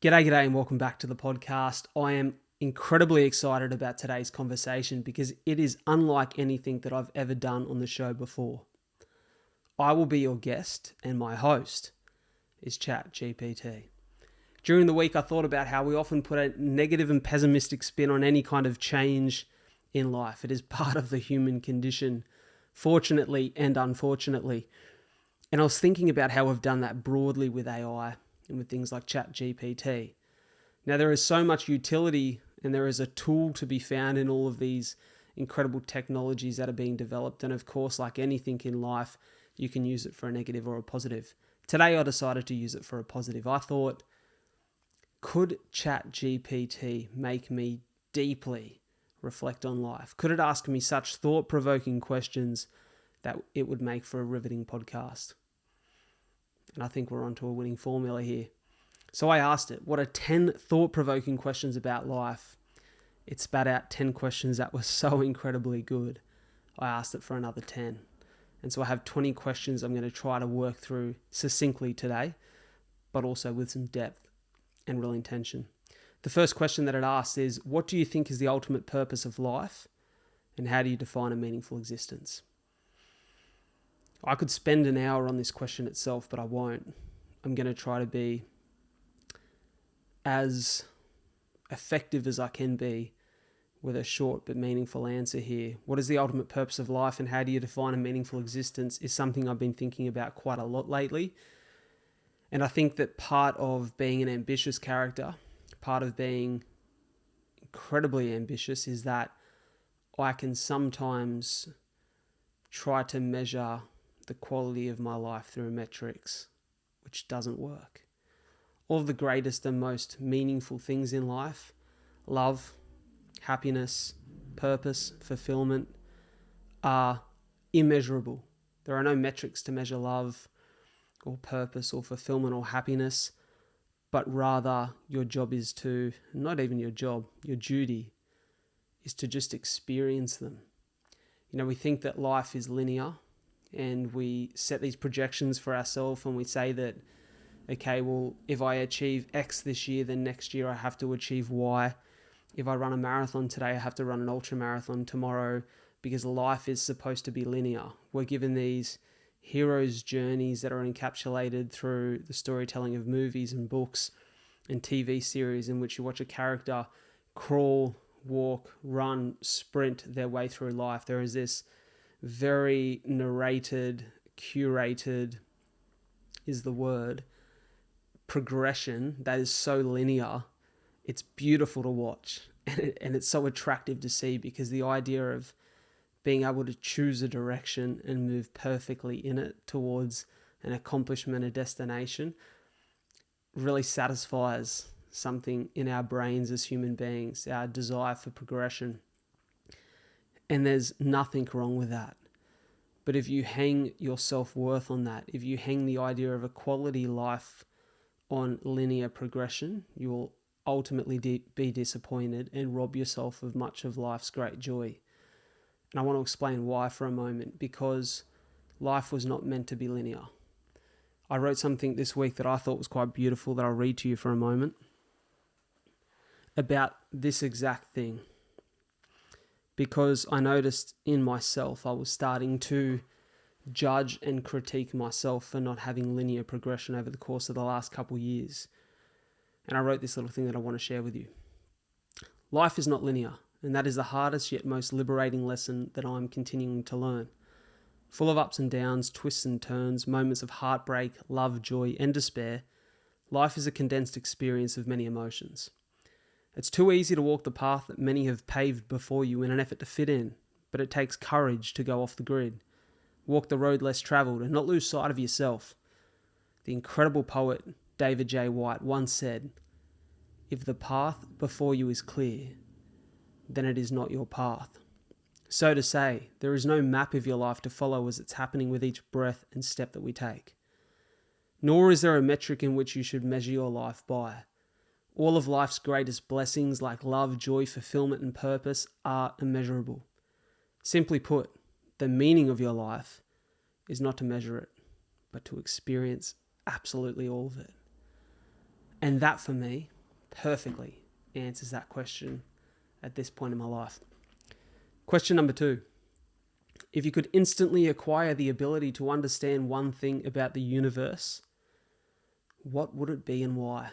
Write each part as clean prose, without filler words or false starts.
G'day, and welcome back to the podcast. I am incredibly excited about today's conversation because it is unlike anything that I've ever done on the show before. I will be your guest, and my host is Chat GPT. During the week, I thought about how we often put a negative and pessimistic spin on any kind of change in life. It is part of the human condition, fortunately and unfortunately. And I was thinking about how we've done that broadly with AI and with things like Chat GPT. Now, there is so much utility and there is a tool to be found in all of these incredible technologies that are being developed. And of course, like anything in life, you can use it for a negative or a positive. Today, I decided to use it for a positive. I thought, could Chat GPT make me deeply reflect on life? Could it ask me such thought-provoking questions that it would make for a riveting podcast? And I think we're onto a winning formula here. So I asked it, what are 10 thought-provoking questions about life? It spat out 10 questions that were so incredibly good. I asked it for another 10. And so I have 20 questions I'm going to try to work through succinctly today, but also with some depth and real intention. The first question that it asks is, what do you think is the ultimate purpose of life? And how do you define a meaningful existence? I could spend an hour on this question itself, but I won't. I'm going to try to be as effective as I can be with a short but meaningful answer here. What is the ultimate purpose of life and how do you define a meaningful existence is something I've been thinking about quite a lot lately. And I think that part of being an ambitious character, part of being incredibly ambitious is that I can sometimes try to measure the quality of my life through metrics, which doesn't work. All of the greatest and most meaningful things in life, love, happiness, purpose, fulfillment, are immeasurable. There are no metrics to measure love or purpose or fulfillment or happiness, but rather your job is to, not even your job, your duty is to just experience them. You know, we think that life is linear and we set these projections for ourselves and we say that, okay, well, if I achieve X this year, then next year I have to achieve Y. If I run a marathon today, I have to run an ultra marathon tomorrow because life is supposed to be linear. We're given these heroes' journeys that are encapsulated through the storytelling of movies and books and TV series in which you watch a character crawl, walk, run, sprint their way through life. There is this very narrated, curated is the word, progression that is so linear. It's beautiful to watch and it's so attractive to see because the idea of being able to choose a direction and move perfectly in it towards an accomplishment, a destination, really satisfies something in our brains as human beings, our desire for progression. And there's nothing wrong with that. But if you hang your self-worth on that, if you hang the idea of a quality life on linear progression, you will ultimately be disappointed and rob yourself of much of life's great joy. And I want to explain why for a moment, because life was not meant to be linear. I wrote something this week that I thought was quite beautiful that I'll read to you for a moment about this exact thing. Because I noticed in myself, I was starting to judge and critique myself for not having linear progression over the course of the last couple of years. And I wrote this little thing that I want to share with you. Life is not linear, and that is the hardest yet most liberating lesson that I'm continuing to learn. Full of ups and downs, twists and turns, moments of heartbreak, love, joy, and despair, life is a condensed experience of many emotions. It's too easy to walk the path that many have paved before you in an effort to fit in, but it takes courage to go off the grid. Walk the road less travelled and not lose sight of yourself. The incredible poet David J. White once said, "If the path before you is clear, then it is not your path." So to say, there is no map of your life to follow as it's happening with each breath and step that we take. Nor is there a metric in which you should measure your life by. All of life's greatest blessings like love, joy, fulfillment, and purpose are immeasurable. Simply put, the meaning of your life is not to measure it, but to experience absolutely all of it. And that for me perfectly answers that question at this point in my life. Question number 2. If you could instantly acquire the ability to understand one thing about the universe, what would it be and why?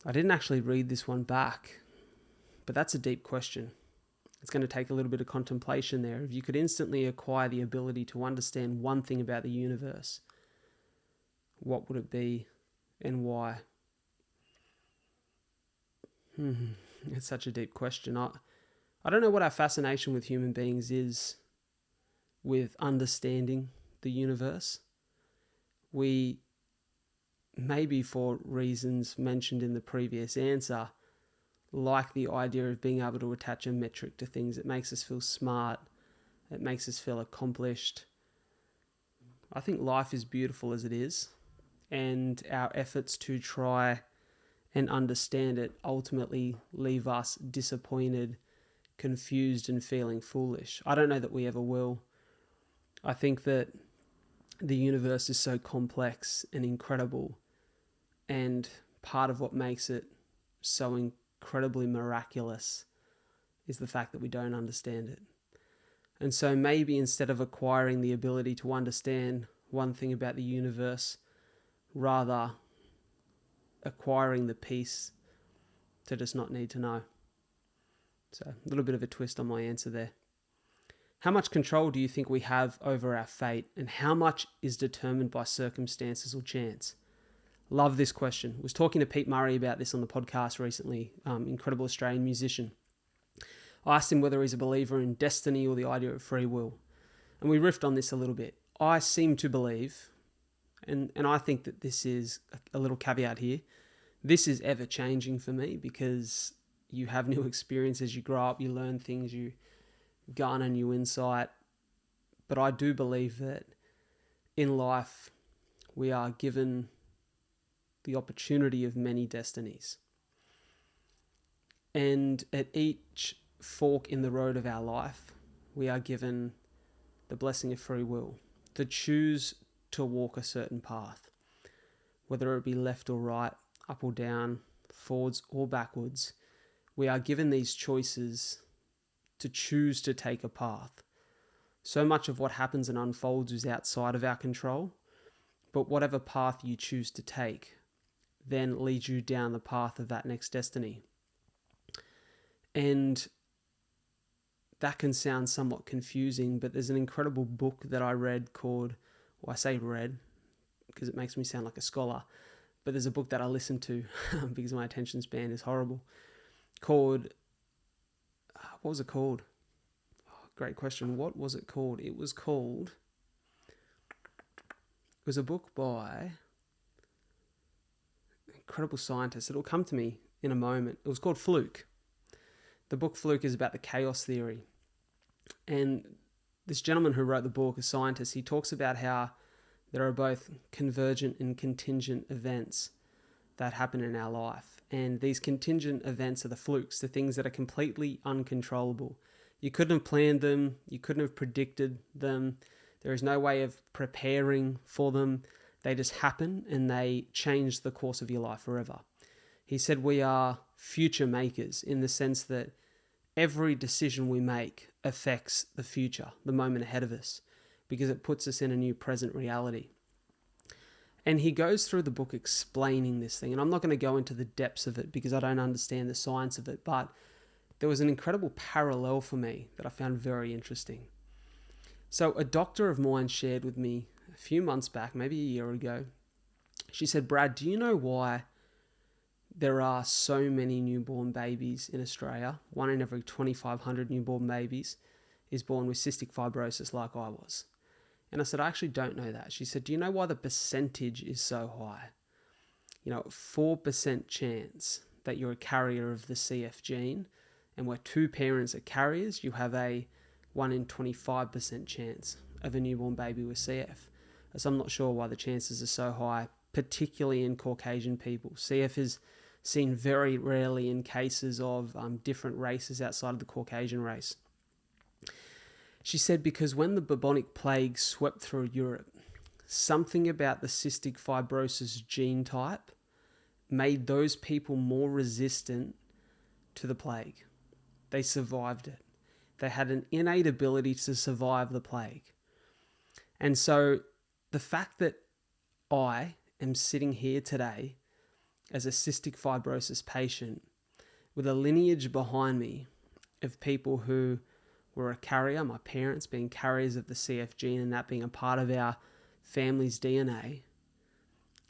I didn't actually read this one back, but that's a deep question. It's going to take a little bit of contemplation there. If you could instantly acquire the ability to understand one thing about the universe, what would it be and why? It's such a deep question. I don't know what our fascination with human beings is with understanding the universe. We, maybe for reasons mentioned in the previous answer, like the idea of being able to attach a metric to things. It makes us feel smart. It makes us feel accomplished. I think life is beautiful as it is, and our efforts to try and understand it ultimately leave us disappointed, confused, and feeling foolish. I don't know that we ever will. I think that the universe is so complex and incredible, and part of what makes it so incredibly miraculous is the fact that we don't understand it. And so maybe instead of acquiring the ability to understand one thing about the universe, rather acquiring the peace to just not need to know. So a little bit of a twist on my answer there. How much control do you think we have over our fate, and how much is determined by circumstances or chance? Love this question. I was talking to Pete Murray about this on the podcast recently, incredible Australian musician. I asked him whether he's a believer in destiny or the idea of free will. And we riffed on this a little bit. I seem to believe, and I think that this is a little caveat here, this is ever changing for me because you have new experiences, you grow up, you learn things, you garner new insight. But I do believe that in life we are given the opportunity of many destinies. And at each fork in the road of our life, we are given the blessing of free will to choose to walk a certain path, whether it be left or right, up or down, forwards or backwards. We are given these choices to choose to take a path. So much of what happens and unfolds is outside of our control, but whatever path you choose to take then leads you down the path of that next destiny. And that can sound somewhat confusing, but there's an incredible book that I read called, well, I say read because it makes me sound like a scholar, but there's a book that I listened to because my attention span is horrible, called, what was it called? Oh, great question. What was it called? It was a book by incredible scientist. It'll come to me in a moment. It was called Fluke. The book Fluke is about the chaos theory. And this gentleman who wrote the book, a scientist, he talks about how there are both convergent and contingent events that happen in our life. And these contingent events are the flukes, the things that are completely uncontrollable. You couldn't have planned them. You couldn't have predicted them. There is no way of preparing for them. They just happen and they change the course of your life forever. He said we are future makers in the sense that every decision we make affects the future, the moment ahead of us, because it puts us in a new present reality. And he goes through the book explaining this thing. And I'm not going to go into the depths of it because I don't understand the science of it, but there was an incredible parallel for me that I found very interesting. So a doctor of mine shared with me a few months back, maybe a year ago. She said, Brad, do you know why there are so many newborn babies in Australia? 1 in every 2,500 newborn babies is born with cystic fibrosis like I was. And I said, I actually don't know that. She said, do you know why the percentage is so high? 4% chance that you're a carrier of the CF gene, and where 2 parents are carriers, you have a 1 in 25% chance of a newborn baby with CF. So I'm not sure why the chances are so high, particularly in Caucasian people. CF is seen very rarely in cases of different races outside of the Caucasian race. She said because when the bubonic plague swept through Europe, something about the cystic fibrosis gene type made those people more resistant to the plague. They survived it. They had an innate ability to survive the plague. And so the fact that I am sitting here today as a cystic fibrosis patient with a lineage behind me of people who were a carrier, my parents being carriers of the CF gene and that being a part of our family's DNA,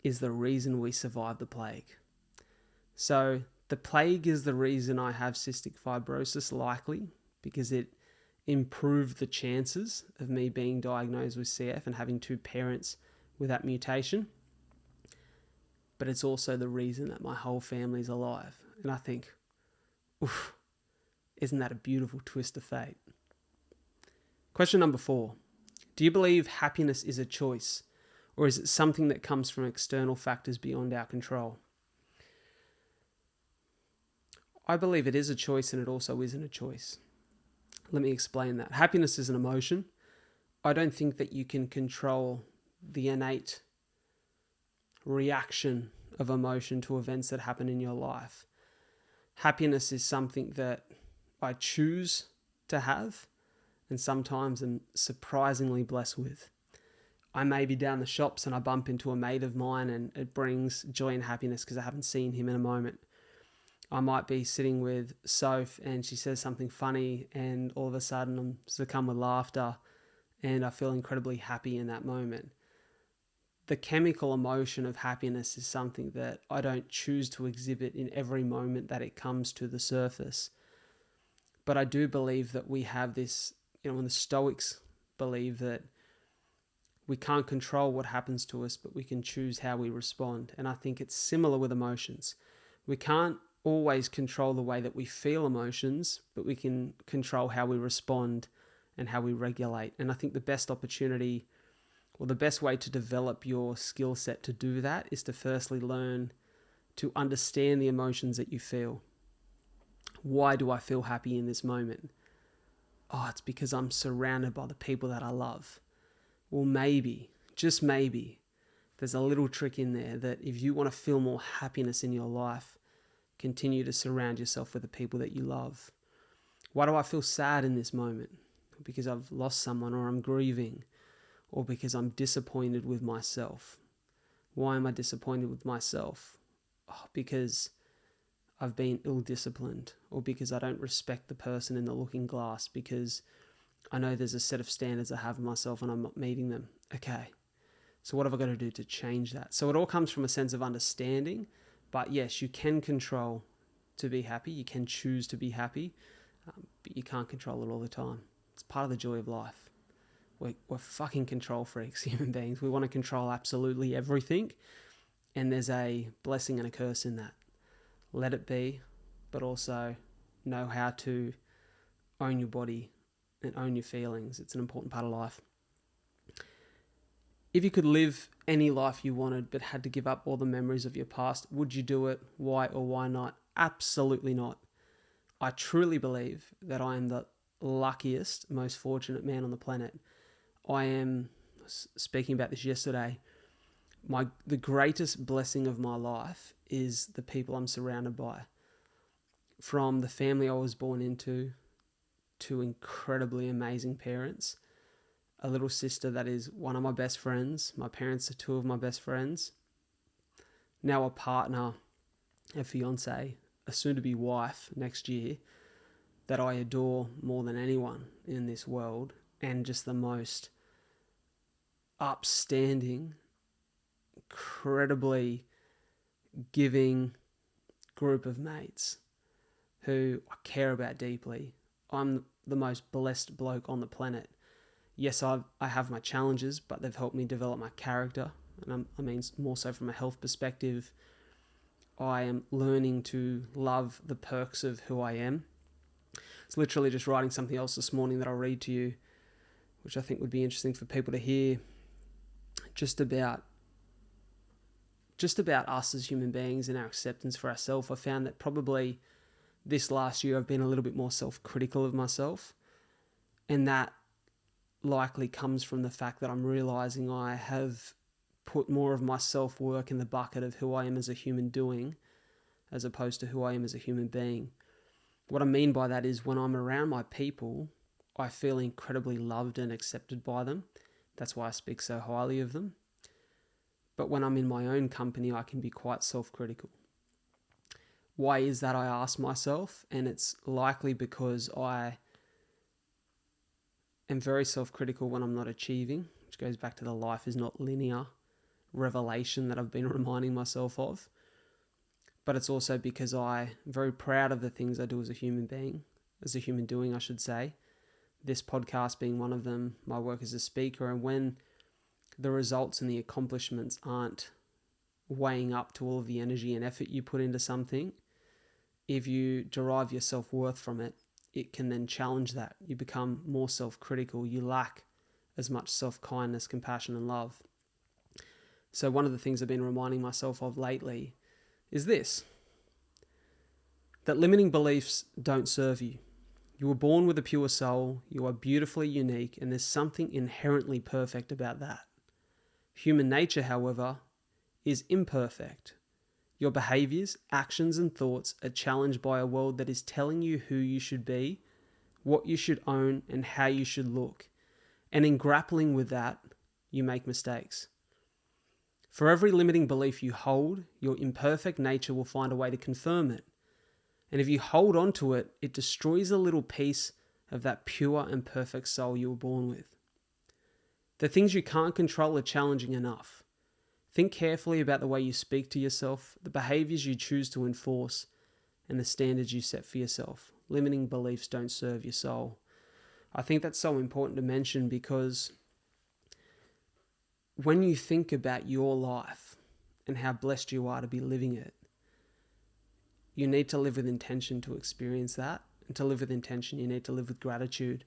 is the reason we survived the plague. So the plague is the reason I have cystic fibrosis, likely because it improved the chances of me being diagnosed with CF and having two parents with that mutation. But it's also the reason that my whole family's alive. And I think, oof, isn't that a beautiful twist of fate? Question number 4. Do you believe happiness is a choice, or is it something that comes from external factors beyond our control? I believe it is a choice and it also isn't a choice. Let me explain that. Happiness is an emotion. I don't think that you can control the innate reaction of emotion to events that happen in your life. Happiness is something that I choose to have and sometimes am surprisingly blessed with. I may be down the shops and I bump into a mate of mine and it brings joy and happiness because I haven't seen him in a moment. I might be sitting with Soph and she says something funny and all of a sudden I'm succumb with laughter and I feel incredibly happy in that moment. The chemical emotion of happiness is something that I don't choose to exhibit in every moment that it comes to the surface. But I do believe that we have this, when the Stoics believe that we can't control what happens to us, but we can choose how we respond. And I think it's similar with emotions. We can't always control the way that we feel emotions, but we can control how we respond and how we regulate. And I think the best opportunity or the best way to develop your skill set to do that is to firstly learn to understand the emotions that you feel. Why do I feel happy in this moment? Oh, it's because I'm surrounded by the people that I love. Well, maybe, just maybe, there's a little trick in there that if you want to feel more happiness in your life, continue to surround yourself with the people that you love. Why do I feel sad in this moment? Because I've lost someone, or I'm grieving, or because I'm disappointed with myself. Why am I disappointed with myself? Oh, because I've been ill-disciplined, or because I don't respect the person in the looking glass, because I know there's a set of standards I have of myself and I'm not meeting them. Okay, so what have I got to do to change that? So it all comes from a sense of understanding, but yes, you can control to be happy. You can choose to be happy, but you can't control it all the time. It's part of the joy of life. We're fucking control freaks, human beings. We want to control absolutely everything, and there's a blessing and a curse in that. Let it be, but also know how to own your body and own your feelings. It's an important part of life. If you could live any life you wanted but had to give up all the memories of your past, would you do it? Why or why not? Absolutely not. I truly believe that I am the luckiest, most fortunate man on the planet. I am, speaking about this yesterday, the greatest blessing of my life is the people I'm surrounded by. From the family I was born into, to incredibly amazing parents, a little sister that is one of my best friends, my parents are two of my best friends, now a partner, a fiance, a soon-to-be wife next year that I adore more than anyone in this world, and just the most upstanding, incredibly giving group of mates who I care about deeply. I'm the most blessed bloke on the planet. Yes, I have my challenges, but they've helped me develop my character. And I mean, more so from a health perspective, I am learning to love the perks of who I am. It's literally just writing something else this morning that I'll read to you, which I think would be interesting for people to hear, just about us as human beings and our acceptance for ourselves. I found that probably this last year I've been a little bit more self-critical of myself, and that likely comes from the fact that I'm realizing I have put more of my self-work in the bucket of who I am as a human doing, as opposed to who I am as a human being. What I mean by that is when I'm around my people, I feel incredibly loved and accepted by them. That's why I speak so highly of them. But when I'm in my own company, I can be quite self-critical. Why is that, I ask myself? And it's likely because I am very self-critical when I'm not achieving, which goes back to the life is not linear revelation that I've been reminding myself of. But it's also because I'm very proud of the things I do as a human being, as a human doing, I should say. This podcast being one of them, my work as a speaker, and when the results and the accomplishments aren't weighing up to all of the energy and effort you put into something, if you derive your self-worth from it, it can then challenge that. You become more self-critical. You lack as much self-kindness, compassion, and love. So one of the things I've been reminding myself of lately is this: that limiting beliefs don't serve you. You were born with a pure soul, you are beautifully unique, and there's something inherently perfect about that. Human nature, however, is imperfect. Your behaviors, actions, and thoughts are challenged by a world that is telling you who you should be, what you should own, and how you should look. And in grappling with that, you make mistakes. For every limiting belief you hold, your imperfect nature will find a way to confirm it. And if you hold on to it, it destroys a little piece of that pure and perfect soul you were born with. The things you can't control are challenging enough. Think carefully about the way you speak to yourself, the behaviors you choose to enforce, and the standards you set for yourself. Limiting beliefs don't serve your soul. I think that's so important to mention because when you think about your life and how blessed you are to be living it, you need to live with intention to experience that. And to live with intention, you need to live with gratitude.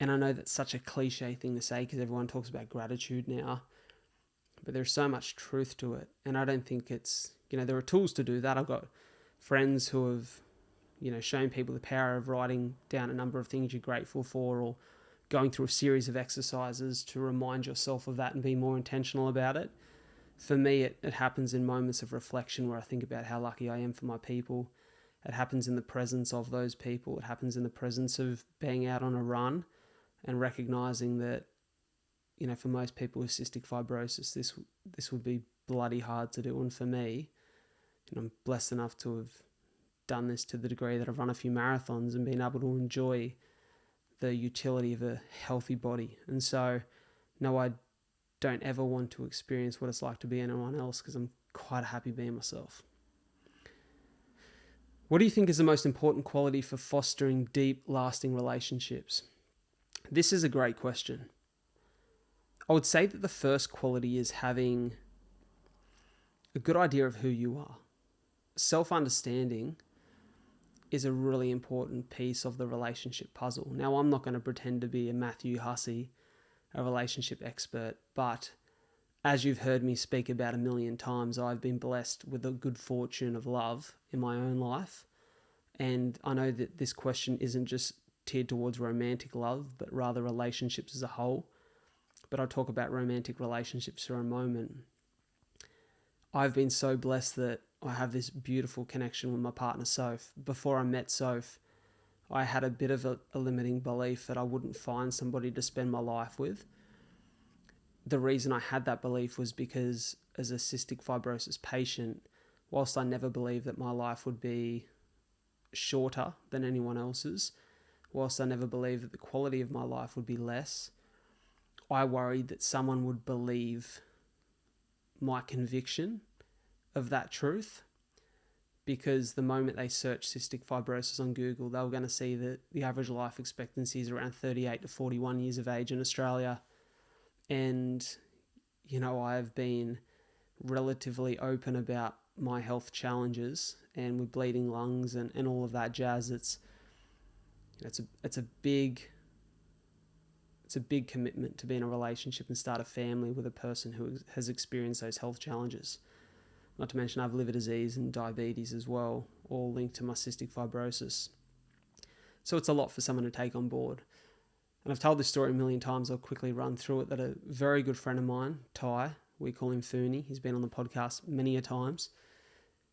And I know that's such a cliche thing to say because everyone talks about gratitude now, but there's so much truth to it. And I don't think it's, there are tools to do that. I've got friends who have, shown people the power of writing down a number of things you're grateful for, or going through a series of exercises to remind yourself of that and be more intentional about it. For me, it happens in moments of reflection where I think about how lucky I am for my people. It happens in the presence of those people. It happens in the presence of being out on a run and recognizing that, for most people with cystic fibrosis, this would be bloody hard to do. And for me, I'm blessed enough to have done this to the degree that I've run a few marathons and been able to enjoy the utility of a healthy body. And so, no, I don't ever want to experience what it's like to be anyone else because I'm quite happy being myself. What do you think is the most important quality for fostering deep, lasting relationships? This is a great question. I would say that the first quality is having a good idea of who you are. Self-understanding is a really important piece of the relationship puzzle. Now, I'm not going to pretend to be a Matthew Hussey, a relationship expert, but as you've heard me speak about a million times, I've been blessed with the good fortune of love in my own life. And I know that this question isn't just tiered towards romantic love, but rather relationships as a whole. But I'll talk about romantic relationships for a moment. I've been so blessed that I have this beautiful connection with my partner, Soph. Before I met Soph, I had a bit of a limiting belief that I wouldn't find somebody to spend my life with. The reason I had that belief was because as a cystic fibrosis patient, whilst I never believed that my life would be shorter than anyone else's, whilst I never believed that the quality of my life would be less, I worried that someone would believe my conviction of that truth, because the moment they search cystic fibrosis on Google, they were going to see that the average life expectancy is around 38 to 41 years of age in Australia. And, I've been relatively open about my health challenges, and with bleeding lungs and all of that jazz, it's a big commitment to be in a relationship and start a family with a person who has experienced those health challenges. Not to mention I have liver disease and diabetes as well, all linked to my cystic fibrosis. So it's a lot for someone to take on board. And I've told this story a million times. I'll quickly run through it. That a very good friend of mine, Ty, we call him Fooney, he's been on the podcast many a times,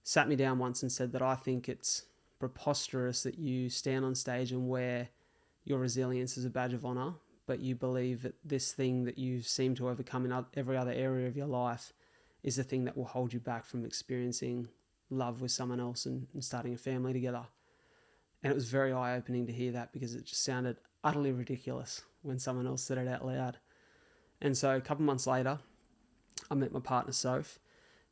sat me down once and said that I think it's preposterous that you stand on stage and wear your resilience as a badge of honor, but you believe that this thing that you seem to overcome in every other area of your life is the thing that will hold you back from experiencing love with someone else and starting a family together. And it was very eye-opening to hear that, because it just sounded utterly ridiculous when someone else said it out loud. And so a couple months later, I met my partner, Soph,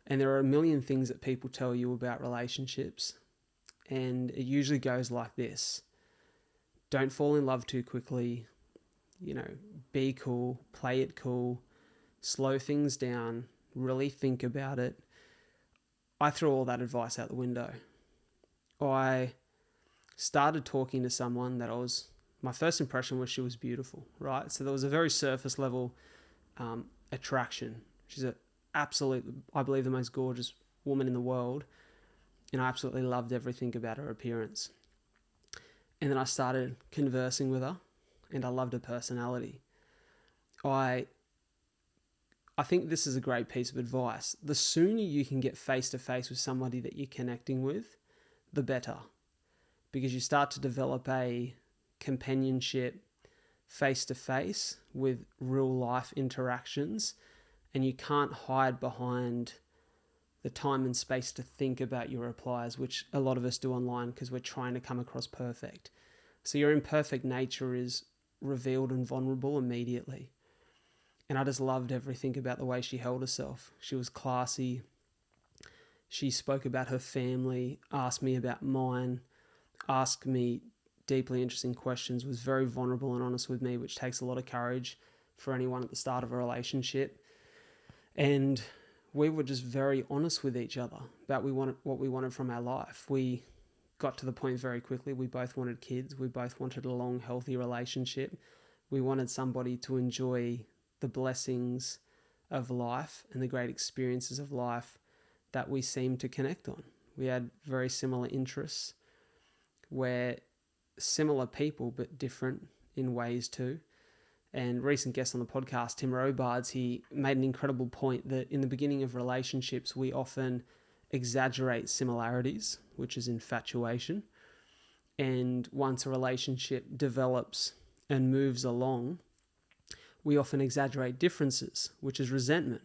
and there are a million things that people tell you about relationships. And it usually goes like this: don't fall in love too quickly, be cool, play it cool, slow things down, really think about it. I threw all that advice out the window. I started talking to someone my first impression was she was beautiful, right? So there was a very surface level attraction. She's I believe, the most gorgeous woman in the world, and I absolutely loved everything about her appearance. And then I started conversing with her, and I loved her personality. I think this is a great piece of advice. The sooner you can get face to face with somebody that you're connecting with, the better, because you start to develop a companionship face to face with real life interactions, and you can't hide behind the time and space to think about your replies, which a lot of us do online because we're trying to come across perfect. So your imperfect nature is revealed and vulnerable immediately. And I just loved everything about the way she held herself. She was classy. She spoke about her family, asked me about mine, asked me deeply interesting questions, was very vulnerable and honest with me, which takes a lot of courage for anyone at the start of a relationship. And we were just very honest with each other about what we wanted from our life. We got to the point very quickly. We both wanted kids. We both wanted a long, healthy relationship. We wanted somebody to enjoy the blessings of life and the great experiences of life that we seemed to connect on. We had very similar interests. We're similar people, but different in ways too. And recent guest on the podcast, Tim Robards, he made an incredible point that in the beginning of relationships, we often exaggerate similarities, which is infatuation. And once a relationship develops and moves along, we often exaggerate differences, which is resentment.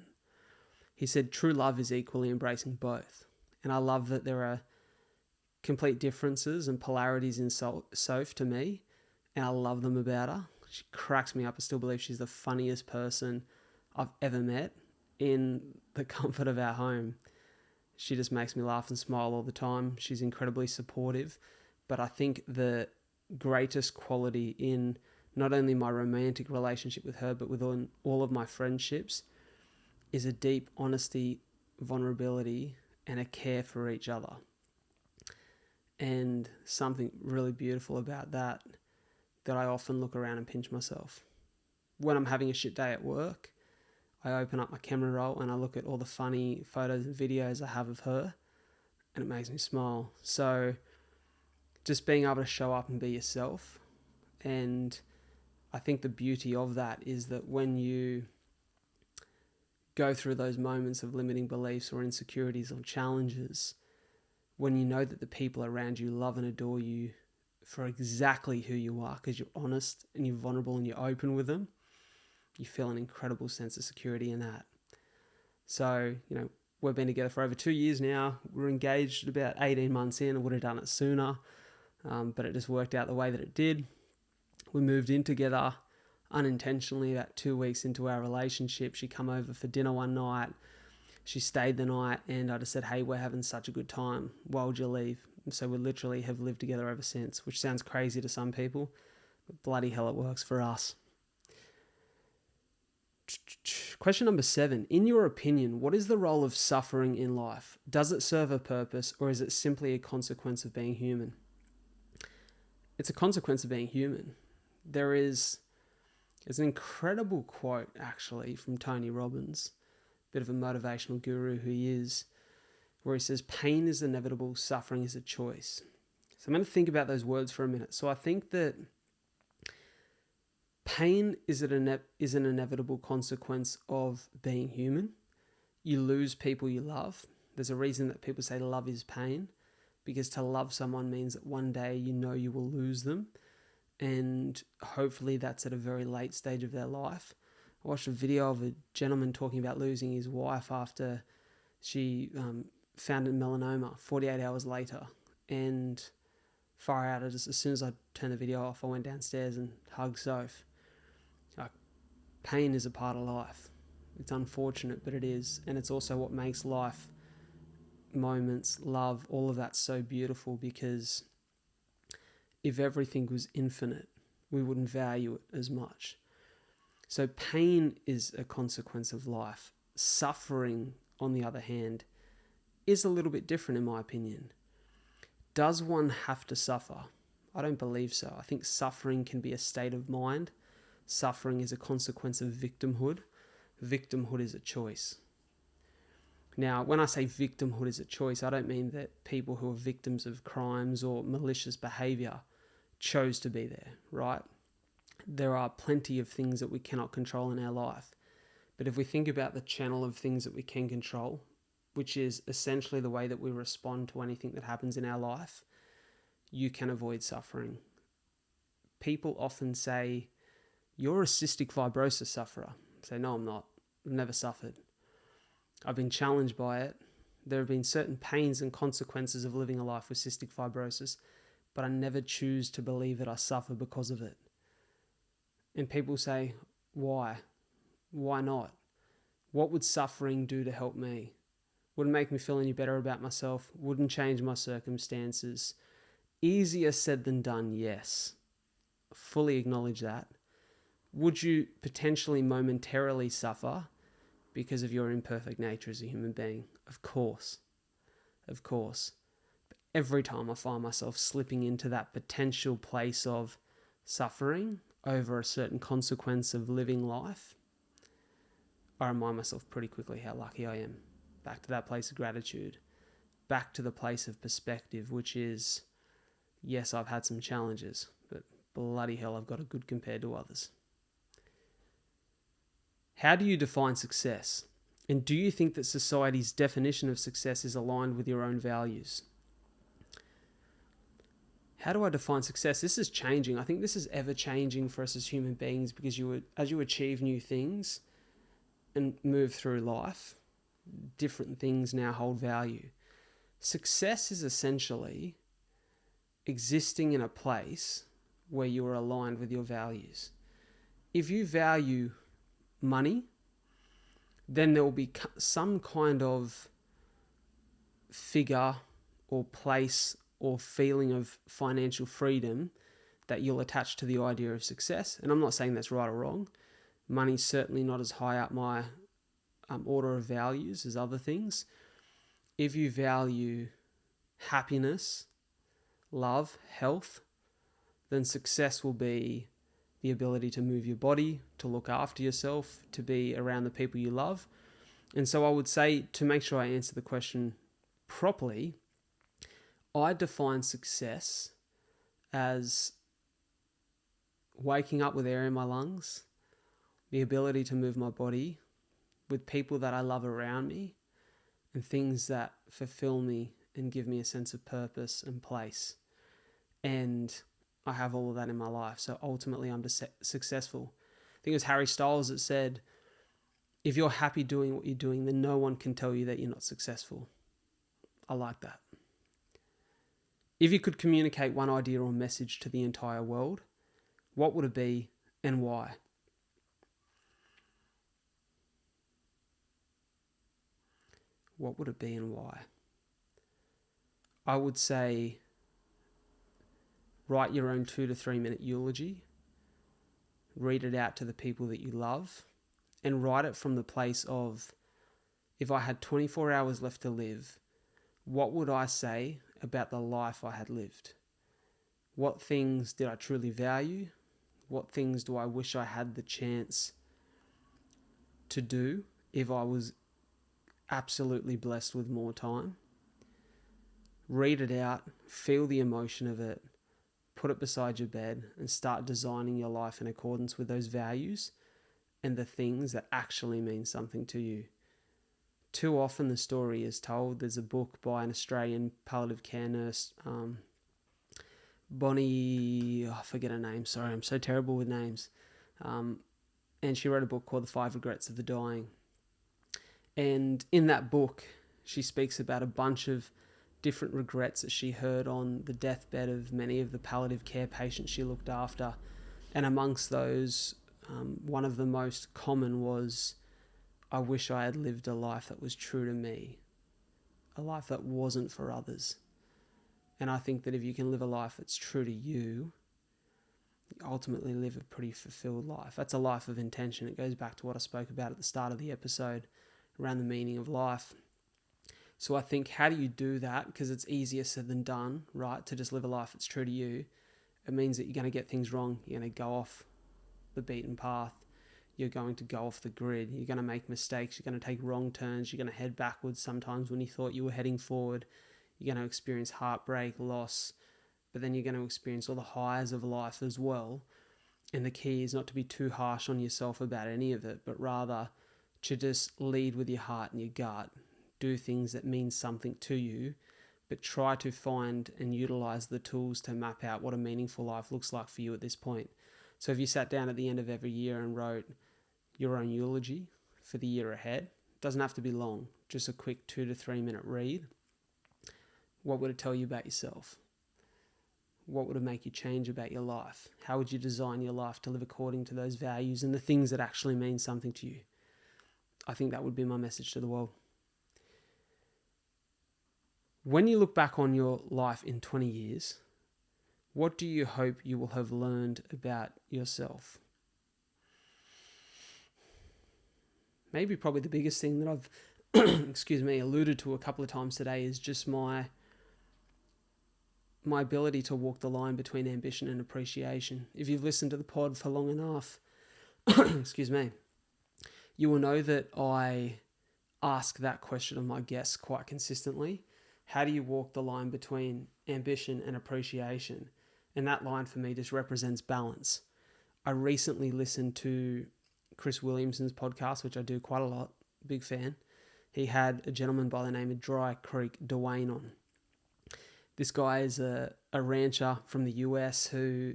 He said true love is equally embracing both. And I love that there are complete differences and polarities in Soph to me, and I love them about her. She cracks me up. I still believe she's the funniest person I've ever met in the comfort of our home. She just makes me laugh and smile all the time. She's incredibly supportive. But I think the greatest quality in not only my romantic relationship with her, but within all of my friendships, is a deep honesty, vulnerability, and a care for each other. And something really beautiful about that I often look around and pinch myself. When I'm having a shit day at work, I open up my camera roll and I look at all the funny photos and videos I have of her, and it makes me smile. So just being able to show up and be yourself. And I think the beauty of that is that when you go through those moments of limiting beliefs or insecurities or challenges, when you know that the people around you love and adore you for exactly who you are, because you're honest and you're vulnerable and you're open with them, you feel an incredible sense of security in that. So, we've been together for over 2 years now. We're engaged about 18 months in. I would have done it sooner, but it just worked out the way that it did. We moved in together unintentionally about 2 weeks into our relationship. She come over for dinner one night. She stayed the night, and I just said, hey, we're having such a good time. Why would you leave? And so we literally have lived together ever since, which sounds crazy to some people, but bloody hell, it works for us. Question number 7. In your opinion, what is the role of suffering in life? Does it serve a purpose, or is it simply a consequence of being human? It's a consequence of being human. There's an incredible quote, actually, from Tony Robbins, bit of a motivational guru who he is, where he says, pain is inevitable, suffering is a choice. So I'm going to think about those words for a minute. So I think that Pain is an inevitable consequence of being human. You lose people you love. There's a reason that people say love is pain, because to love someone means that one day you know you will lose them, and hopefully that's at a very late stage of their life. I watched a video of a gentleman talking about losing his wife after she found a melanoma 48 hours later, and far out, as soon as I turned the video off, I went downstairs and hugged Soph. Like, pain is a part of life. It's unfortunate, but it is, and it's also what makes life, moments, love, all of that so beautiful, because if everything was infinite, we wouldn't value it as much. So pain is a consequence of life. Suffering, on the other hand, is a little bit different in my opinion. Does one have to suffer? I don't believe so. I think suffering can be a state of mind. Suffering is a consequence of victimhood. Victimhood is a choice. Now, when I say victimhood is a choice, I don't mean that people who are victims of crimes or malicious behaviour chose to be there, right? There are plenty of things that we cannot control in our life. But if we think about the channel of things that we can control, which is essentially the way that we respond to anything that happens in our life, you can avoid suffering. People often say, "You're a cystic fibrosis sufferer." I say, "No, I'm not. I've never suffered. I've been challenged by it. There have been certain pains and consequences of living a life with cystic fibrosis, but I never choose to believe that I suffer because of it." And people say, "Why? Why not? What would suffering do to help me? Wouldn't make me feel any better about myself. Wouldn't change my circumstances." Easier said than done, yes. Fully acknowledge that. Would you potentially momentarily suffer because of your imperfect nature as a human being? Of course. Of course. But every time I find myself slipping into that potential place of suffering over a certain consequence of living life, I remind myself pretty quickly how lucky I am. Back to that place of gratitude. Back to the place of perspective, which is, yes, I've had some challenges, but bloody hell, I've got it good compared to others. How do you define success? And do you think that society's definition of success is aligned with your own values? How do I define success? This is changing. I think this is ever changing for us as human beings, because as you achieve new things and move through life, different things now hold value. Success is essentially existing in a place where you are aligned with your values. If you value money, then there will be some kind of figure or place or feeling of financial freedom that you'll attach to the idea of success. And I'm not saying that's right or wrong. Money's certainly not as high up my order of values as other things. If you value happiness, love, health, then success will be the ability to move your body, to look after yourself, to be around the people you love. And so I would say, to make sure I answer the question properly, I define success as waking up with air in my lungs, the ability to move my body with people that I love around me, and things that fulfill me and give me a sense of purpose and place. And I have all of that in my life. So ultimately I'm successful. I think it was Harry Styles that said, if you're happy doing what you're doing, then no one can tell you that you're not successful. I like that. If you could communicate one idea or message to the entire world, what would it be and why? What would it be and why? I would say, write your own 2 to 3 minute eulogy, read it out to the people that you love, and write it from the place of, if I had 24 hours left to live, what would I say about the life I had lived? What things did I truly value? What things do I wish I had the chance to do if I was absolutely blessed with more time? Read it out, feel the emotion of it, put it beside your bed and start designing your life in accordance with those values and the things that actually mean something to you. Too often the story is told. There's a book by an Australian palliative care nurse, Bonnie, I forget her name, sorry, I'm so terrible with names. And she wrote a book called The 5 Regrets of the Dying. And in that book, she speaks about a bunch of different regrets that she heard on the deathbed of many of the palliative care patients she looked after. And amongst those, one of the most common was, I wish I had lived a life that was true to me, a life that wasn't for others. And I think that if you can live a life that's true to you, you ultimately live a pretty fulfilled life. That's a life of intention. It goes back to what I spoke about at the start of the episode around the meaning of life. So I think, how do you do that? Because it's easier said than done, right? To just live a life that's true to you. It means that you're going to get things wrong. You're going to go off the beaten path. You're going to go off the grid. You're going to make mistakes. You're going to take wrong turns. You're going to head backwards sometimes when you thought you were heading forward. You're going to experience heartbreak, loss, but then you're going to experience all the highs of life as well. And the key is not to be too harsh on yourself about any of it, but rather to just lead with your heart and your gut. Do things that mean something to you, but try to find and utilize the tools to map out what a meaningful life looks like for you at this point. So if you sat down at the end of every year and wrote your own eulogy for the year ahead, it doesn't have to be long, just a quick 2 to 3 minute read. What would it tell you about yourself? What would it make you change about your life? How would you design your life to live according to those values and the things that actually mean something to you? I think that would be my message to the world. When you look back on your life in 20 years, what do you hope you will have learned about yourself? Maybe probably the biggest thing that I've alluded to a couple of times today is just my ability to walk the line between ambition and appreciation. If you've listened to the pod for long enough, you will know that I ask that question of my guests quite consistently. How do you walk the line between ambition and appreciation? And that line for me just represents balance. I recently listened to Chris Williamson's podcast, which I do quite a lot, big fan. He had a gentleman by the name of Dry Creek Dwayne on. This guy is a rancher from the US who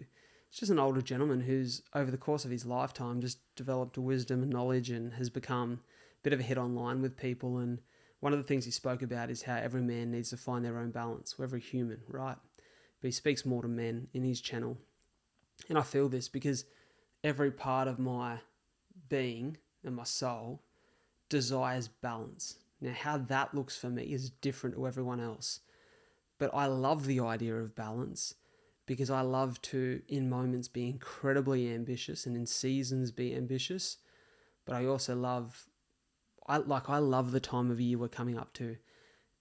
is just an older gentleman who's, over the course of his lifetime, just developed a wisdom and knowledge and has become a bit of a hit online with people. And one of the things he spoke about is how every man needs to find their own balance. We're every human, right? But he speaks more to men in his channel. And I feel this because every part of my being and my soul desires balance. Now, how that looks for me is different to everyone else. But I love the idea of balance because I love to, in moments, be incredibly ambitious and in seasons be ambitious. But I also love the time of year we're coming up to.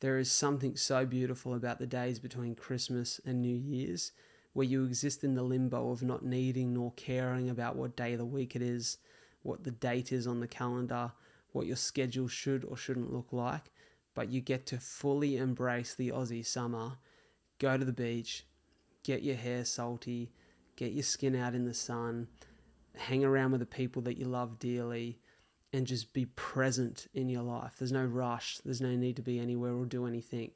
There is something so beautiful about the days between Christmas and New Year's where you exist in the limbo of not needing nor caring about what day of the week it is, what the date is on the calendar, what your schedule should or shouldn't look like, but you get to fully embrace the Aussie summer, go to the beach, get your hair salty, get your skin out in the sun, hang around with the people that you love dearly, and just be present in your life. There's no rush. There's no need to be anywhere or do anything.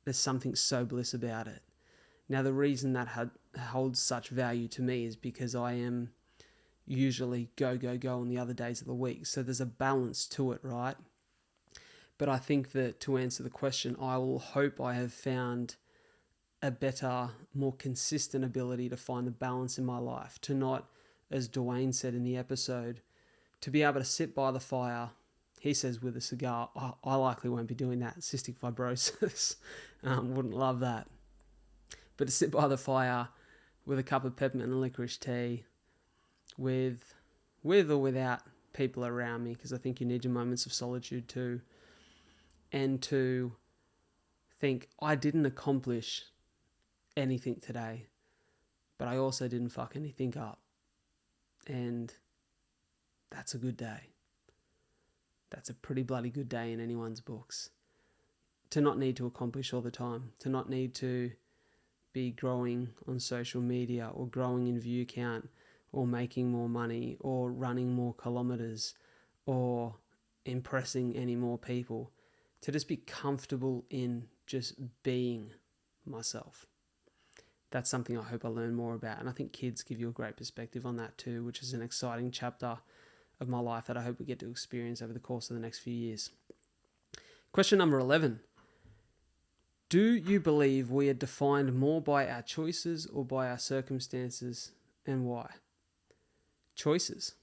There's something so bliss about it. Now, the reason that holds such value to me is because I am usually go on the other days of the week. So there's a balance to it, right? But I think that to answer the question, I will hope I have found a better, more consistent ability to find the balance in my life. To not, as Dwayne said in the episode, to be able to sit by the fire, he says with a cigar. I likely won't be doing that. Cystic fibrosis. Wouldn't love that. But to sit by the fire with a cup of peppermint and licorice tea, with or without people around me, because I think you need your moments of solitude too, and to think, I didn't accomplish anything today, but I also didn't fuck anything up. And that's a good day. That's a pretty bloody good day in anyone's books. To not need to accomplish all the time, to not need to be growing on social media or growing in view count or making more money or running more kilometers or impressing any more people. To just be comfortable in just being myself. That's something I hope I learn more about. And I think kids give you a great perspective on that too, which is an exciting chapter of my life that I hope we get to experience over the course of the next few years. Question number 11. Do you believe we are defined more by our choices or by our circumstances, and why? Choices.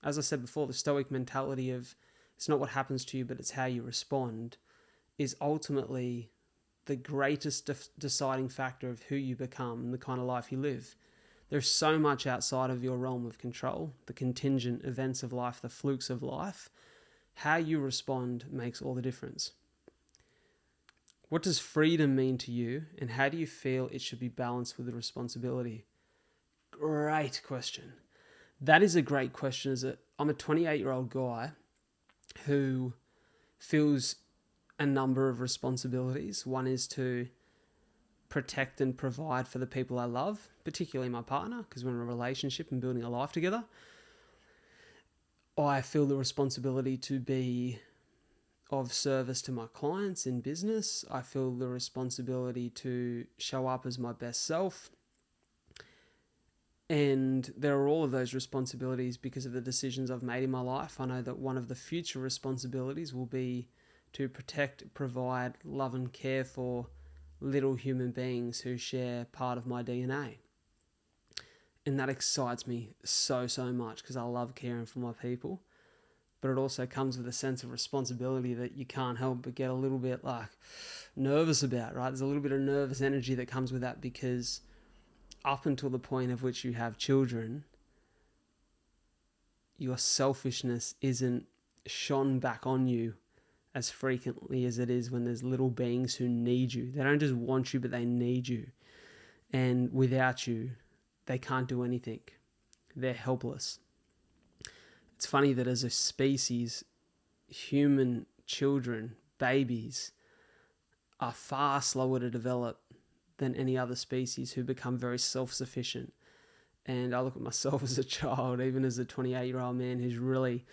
As I said before, the Stoic mentality of it's not what happens to you, but it's how you respond is ultimately the greatest deciding factor of who you become and the kind of life you live. There's so much outside of your realm of control, the contingent events of life, the flukes of life. How you respond makes all the difference. What does freedom mean to you, and how do you feel it should be balanced with the responsibility? Great question. That is a great question. I'm a 28-year-old guy who feels a number of responsibilities. One is to protect and provide for the people I love, particularly my partner, because we're in a relationship and building a life together. I feel the responsibility to be of service to my clients in business. I feel the responsibility to show up as my best self. And there are all of those responsibilities because of the decisions I've made in my life. I know that one of the future responsibilities will be to protect, provide, love and care for little human beings who share part of my DNA. And that excites me so much because I love caring for my people. But it also comes with a sense of responsibility that you can't help but get a little bit nervous about, right? There's a little bit of nervous energy that comes with that because up until the point of which you have children, your selfishness isn't shone back on you as frequently as it is when there's little beings who need you. They don't just want you, but they need you. And without you, they can't do anything. They're helpless. It's funny that as a species, human children, babies, are far slower to develop than any other species who become very self-sufficient. And I look at myself as a child, even as a 28-year-old man who's really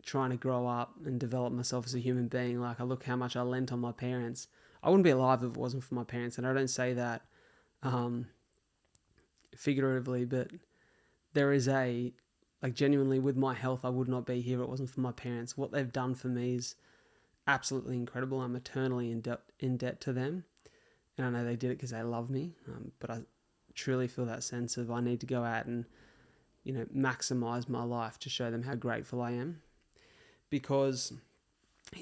trying to grow up and develop myself as a human being. I look how much I lent on my parents. I wouldn't be alive if it wasn't for my parents. And I don't say that figuratively, but there is genuinely with my health, I would not be here if it wasn't for my parents. What they've done for me is absolutely incredible. I'm eternally in debt to them. And I know they did it because they love me. But I truly feel that sense of I need to go out and, maximize my life to show them how grateful I am. Because,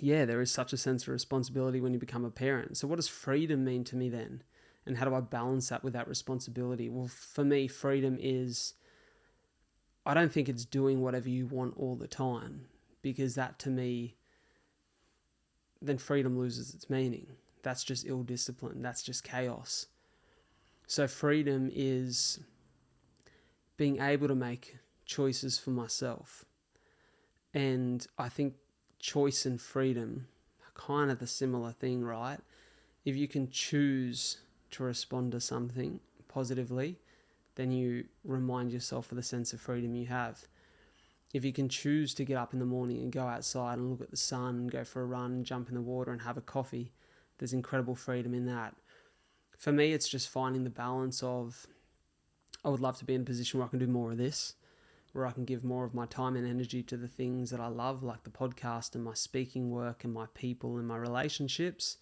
there is such a sense of responsibility when you become a parent. So what does freedom mean to me then? And how do I balance that with that responsibility? Well, for me, freedom is, I don't think it's doing whatever you want all the time, because that to me, then freedom loses its meaning. That's just ill discipline. That's just chaos. So freedom is being able to make choices for myself. And I think choice and freedom are kind of the similar thing, right? If you can choose to respond to something positively, then you remind yourself of the sense of freedom you have. If you can choose to get up in the morning and go outside and look at the sun and go for a run and jump in the water and have a coffee, there's incredible freedom in that. For me, it's just finding the balance of, I would love to be in a position where I can do more of this, where I can give more of my time and energy to the things that I love, like the podcast and my speaking work and my people and my relationships.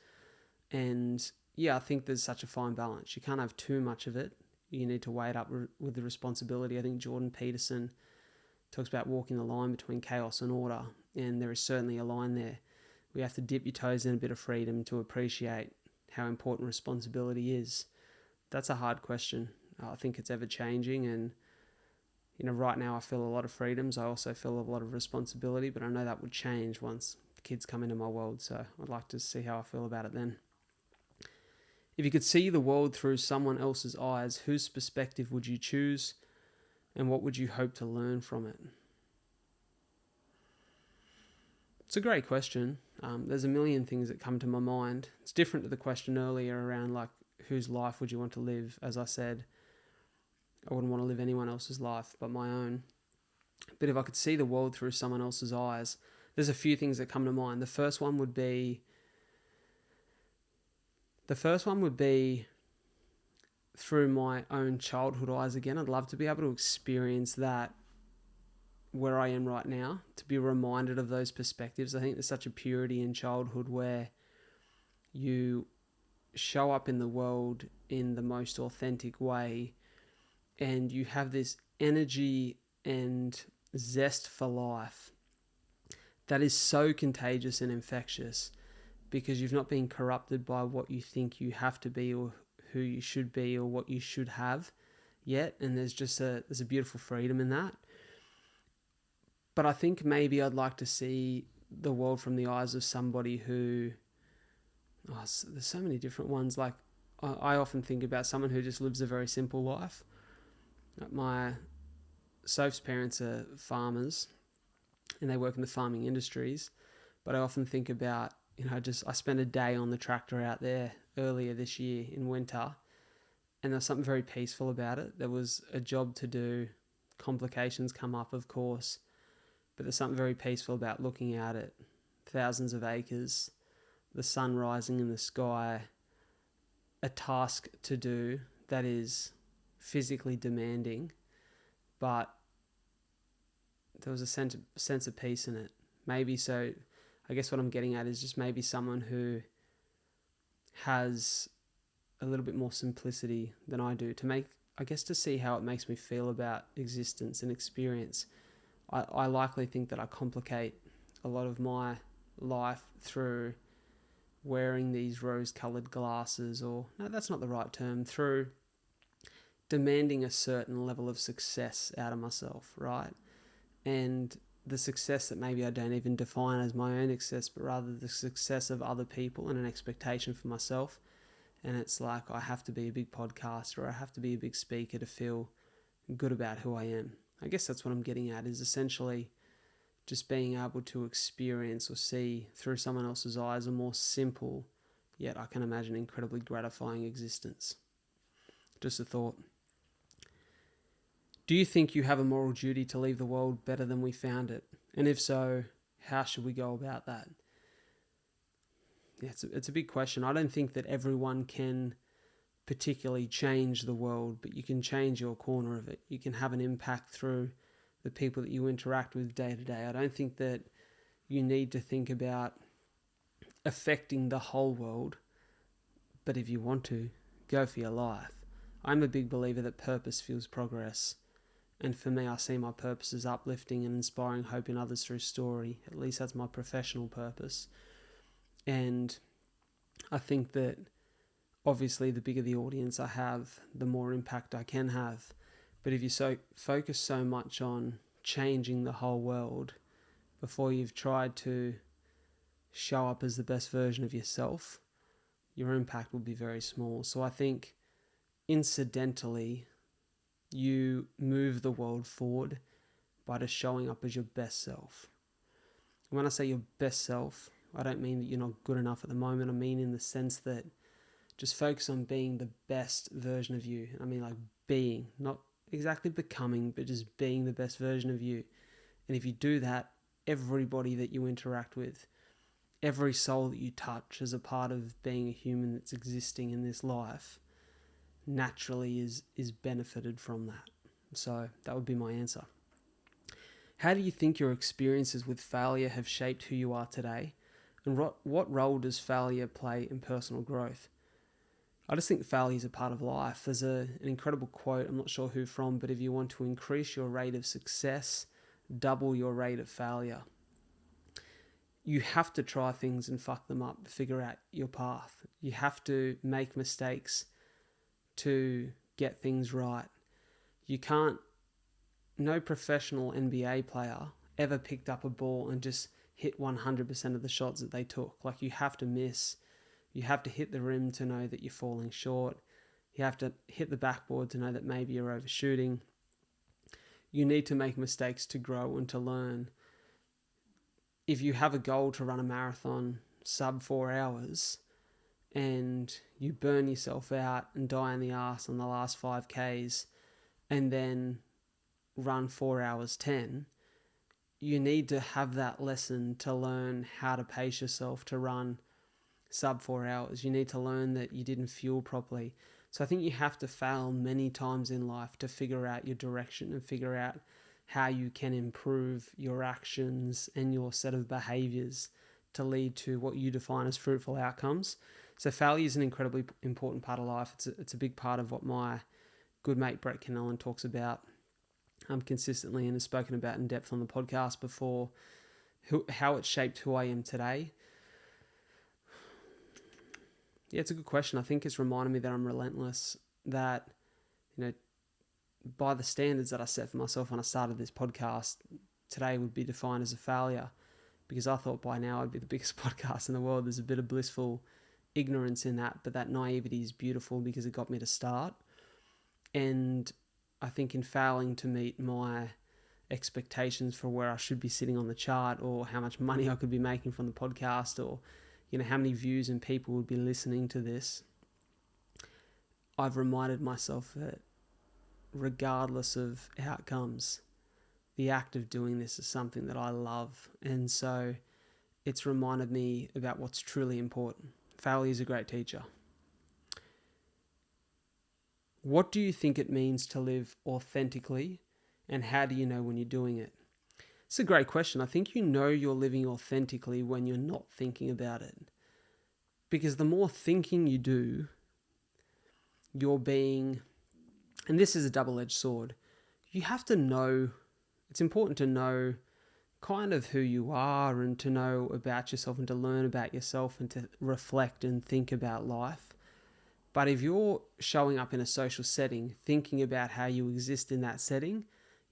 And I think there's such a fine balance. You can't have too much of it. You need to weigh it up with the responsibility. I think Jordan Peterson talks about walking the line between chaos and order, and there is certainly a line there. We have to dip your toes in a bit of freedom to appreciate how important responsibility is. That's a hard question. I think it's ever changing, and right now I feel a lot of freedoms. I also feel a lot of responsibility, but I know that would change once the kids come into my world, so I'd like to see how I feel about it then. If you could see the world through someone else's eyes, whose perspective would you choose, and what would you hope to learn from it? It's a great question. There's a million things that come to my mind. It's different to the question earlier around whose life would you want to live? As I said, I wouldn't want to live anyone else's life but my own. But if I could see the world through someone else's eyes, there's a few things that come to mind. The first one would be through my own childhood eyes again. I'd love to be able to experience that where I am right now, to be reminded of those perspectives. I think there's such a purity in childhood where you show up in the world in the most authentic way, and you have this energy and zest for life that is so contagious and infectious, because you've not been corrupted by what you think you have to be or who you should be or what you should have yet. And there's a beautiful freedom in that. But I think maybe I'd like to see the world from the eyes of somebody who, there's so many different ones. Like I often think about someone who just lives a very simple life. My Soph's parents are farmers and they work in the farming industries. But I often think about, I spent a day on the tractor out there earlier this year in winter, and there's something very peaceful about it. There was a job to do, complications come up, of course, but there's something very peaceful about looking out at thousands of acres, the sun rising in the sky, a task to do that is physically demanding, but there was a sense of peace in it. Maybe so. I guess what I'm getting at is just maybe someone who has a little bit more simplicity than I do, to see how it makes me feel about existence and experience. I likely think that I complicate a lot of my life through wearing these rose-coloured glasses, or, no, that's not the right term, through demanding a certain level of success out of myself, right? And the success that maybe I don't even define as my own success, but rather the success of other people and an expectation for myself. And it's like, I have to be a big podcaster, or I have to be a big speaker to feel good about who I am. I guess that's what I'm getting at, is essentially just being able to experience or see through someone else's eyes a more simple, yet I can imagine incredibly gratifying existence. Just a thought. Do you think you have a moral duty to leave the world better than we found it? And if so, how should we go about that? Yeah, it's a big question. I don't think that everyone can particularly change the world, but you can change your corner of it. You can have an impact through the people that you interact with day to day. I don't think that you need to think about affecting the whole world, but if you want to, go for your life. I'm a big believer that purpose fuels progress. And for me, I see my purpose as uplifting and inspiring hope in others through story. At least that's my professional purpose. And I think that obviously the bigger the audience I have, the more impact I can have. But if you focus so much on changing the whole world before you've tried to show up as the best version of yourself, your impact will be very small. So I think incidentally, you move the world forward by just showing up as your best self. And when I say your best self, I don't mean that you're not good enough at the moment. I mean in the sense that just focus on being the best version of you. I mean like being, not exactly becoming, but just being the best version of you. And if you do that, everybody that you interact with, every soul that you touch as a part of being a human that's existing in this life, naturally is benefited from that. So that would be my answer. How do you think your experiences with failure have shaped who you are today? And what role does failure play in personal growth? I just think failure is a part of life. There's an incredible quote, I'm not sure who from, but if you want to increase your rate of success, double your rate of failure. You have to try things and fuck them up to figure out your path. You have to make mistakes to get things right. No professional NBA player ever picked up a ball and just hit 100% of the shots that they took. Like, you have to miss. You have to hit the rim to know that you're falling short. You have to hit the backboard to know that maybe you're overshooting. You need to make mistakes to grow and to learn. If you have a goal to run a marathon sub 4 hours and you burn yourself out and die in the arse on the last 5Ks and then run 4 hours 10, you need to have that lesson to learn how to pace yourself to run sub 4 hours. You need to learn that you didn't fuel properly. So I think you have to fail many times in life to figure out your direction and figure out how you can improve your actions and your set of behaviors to lead to what you define as fruitful outcomes. So failure is an incredibly important part of life. It's a big part of what my good mate Brett Kennellan talks about consistently and has spoken about in depth on the podcast before, how it shaped who I am today. Yeah, it's a good question. I think it's reminded me that I'm relentless, that, by the standards that I set for myself when I started this podcast, today would be defined as a failure, because I thought by now I'd be the biggest podcast in the world. There's a bit of blissful ignorance in that, but that naivety is beautiful because it got me to start. And I think in failing to meet my expectations for where I should be sitting on the chart, or how much money I could be making from the podcast, or how many views and people would be listening to this, I've reminded myself that regardless of outcomes, the act of doing this is something that I love. And so it's reminded me about what's truly important. Failure is a great teacher. What do you think it means to live authentically, and how do you know when you're doing it? It's a great question. I think you're living authentically when you're not thinking about it. Because the more thinking you do, you're being, and this is a double-edged sword, you have to know, it's important to know kind of who you are and to know about yourself and to learn about yourself and to reflect and think about life. But if you're showing up in a social setting, thinking about how you exist in that setting,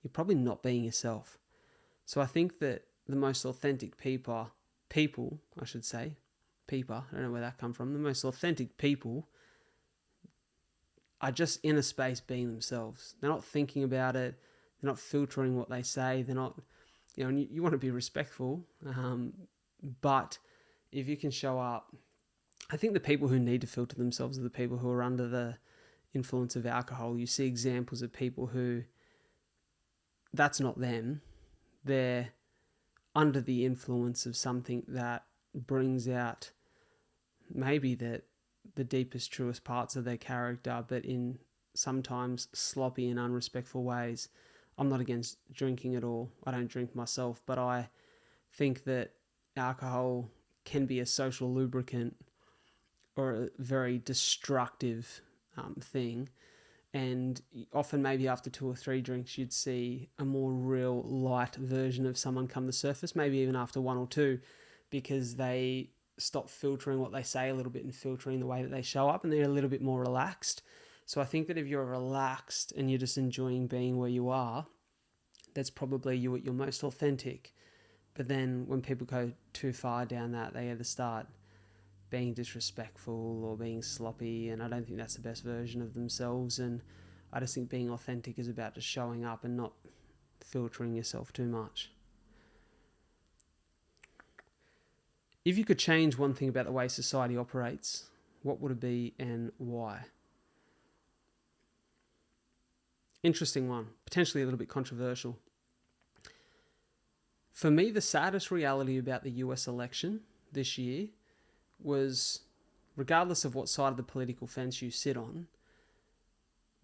you're probably not being yourself. So I think that the most authentic people, I don't know where that come from. The most authentic people are just in a space being themselves. They're not thinking about it. They're not filtering what they say. They're not, and you want to be respectful. But if you can show up, I think the people who need to filter themselves are the people who are under the influence of alcohol. You see examples of people who, that's not them. They're under the influence of something that brings out maybe the deepest, truest parts of their character, but in sometimes sloppy and unrespectful ways. I'm not against drinking at all. I don't drink myself, but I think that alcohol can be a social lubricant or a very destructive thing. And often maybe after 2 or 3 drinks, you'd see a more real light version of someone come to the surface, maybe even after 1 or 2, because they stop filtering what they say a little bit and filtering the way that they show up, and they're a little bit more relaxed. So I think that if you're relaxed and you're just enjoying being where you are, that's probably you at your most authentic. But then when people go too far down that, they either start being disrespectful or being sloppy, and I don't think that's the best version of themselves. And I just think being authentic is about just showing up and not filtering yourself too much. If you could change one thing about the way society operates, what would it be and why? Interesting one, potentially a little bit controversial. For me, the saddest reality about the US election this year was, regardless of what side of the political fence you sit on,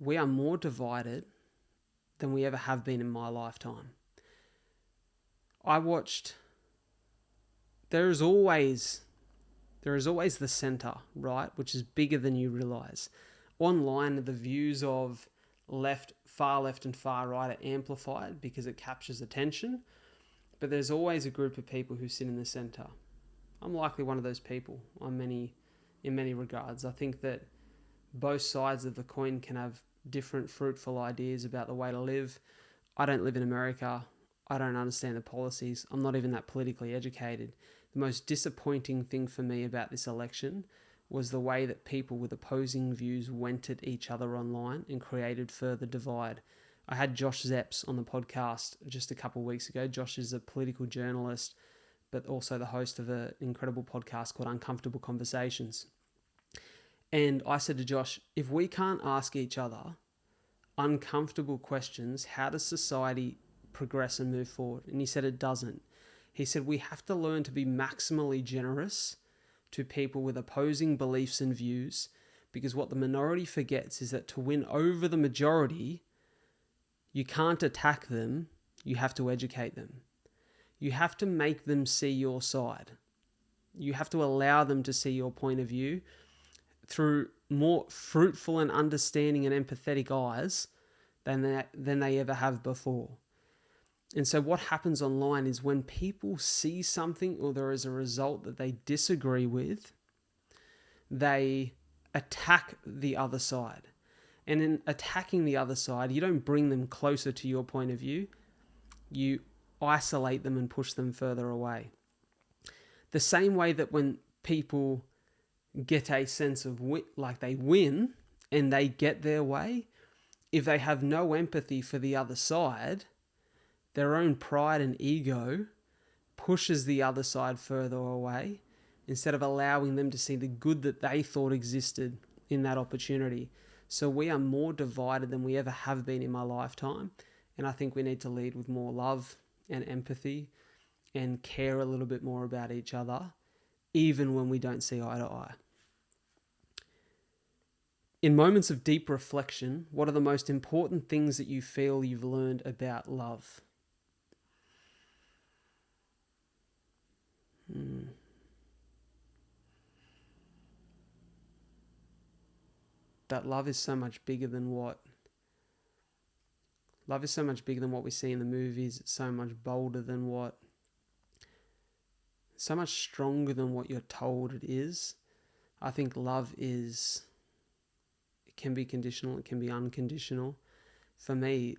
we are more divided than we ever have been in my lifetime. There is always the center, right, which is bigger than you realize. Online, the views of far left and far right are amplified because it captures attention, but there's always a group of people who sit in the center. I'm likely one of those people in many regards. I think that both sides of the coin can have different fruitful ideas about the way to live. I don't live in America. I don't understand the policies. I'm not even that politically educated. The most disappointing thing for me about this election was the way that people with opposing views went at each other online and created further divide. I had Josh Zepps on the podcast just a couple of weeks ago. Josh is a political journalist, but also the host of an incredible podcast called Uncomfortable Conversations. And I said to Josh, if we can't ask each other uncomfortable questions, how does society progress and move forward? And he said it doesn't. He said we have to learn to be maximally generous to people with opposing beliefs and views, because what the minority forgets is that to win over the majority, you can't attack them, you have to educate them. You have to make them see your side. You have to allow them to see your point of view through more fruitful and understanding and empathetic eyes than they ever have before. And so what happens online is when people see something or there is a result that they disagree with, they attack the other side. And in attacking the other side, you don't bring them closer to your point of view. You isolate them and push them further away. The same way that when people get a sense of like they win and they get their way, if they have no empathy for the other side, their own pride and ego pushes the other side further away instead of allowing them to see the good that they thought existed in that opportunity. So we are more divided than we ever have been in my lifetime. And I think we need to lead with more love and empathy and care a little bit more about each other, even when we don't see eye to eye. In moments of deep reflection, what are the most important things that you feel you've learned about love? That love is so much bigger than what we see in the movies. It's so much bolder than so much stronger than what you're told it is. I think love it can be conditional, it can be unconditional. For me,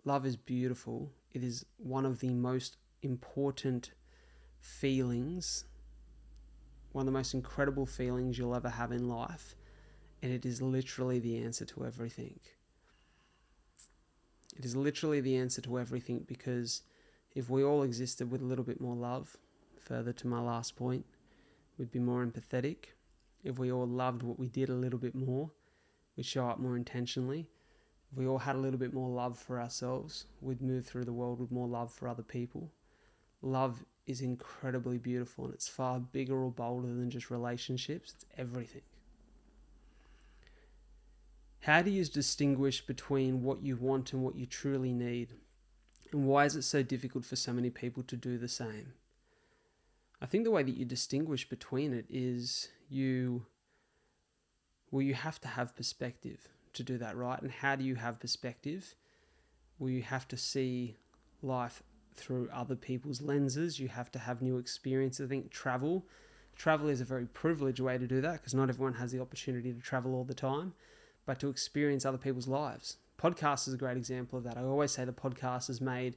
love is beautiful. It is one of the most important feelings, one of the most incredible feelings you'll ever have in life. And it is literally the answer to everything. It is literally the answer to everything, because if we all existed with a little bit more love, further to my last point, we'd be more empathetic. If we all loved what we did a little bit more, we'd show up more intentionally. If we all had a little bit more love for ourselves, we'd move through the world with more love for other people. Love is incredibly beautiful, and it's far bigger or bolder than just relationships. It's everything. How do you distinguish between what you want and what you truly need? And why is it so difficult for so many people to do the same? I think the way that you distinguish between it is you have to have perspective to do that, right? And how do you have perspective? Well, you have to see life through other people's lenses. You have to have new experiences. I think travel is a very privileged way to do that, because not everyone has the opportunity to travel all the time, but to experience other people's lives. Podcast is a great example of that. I always say the podcast has made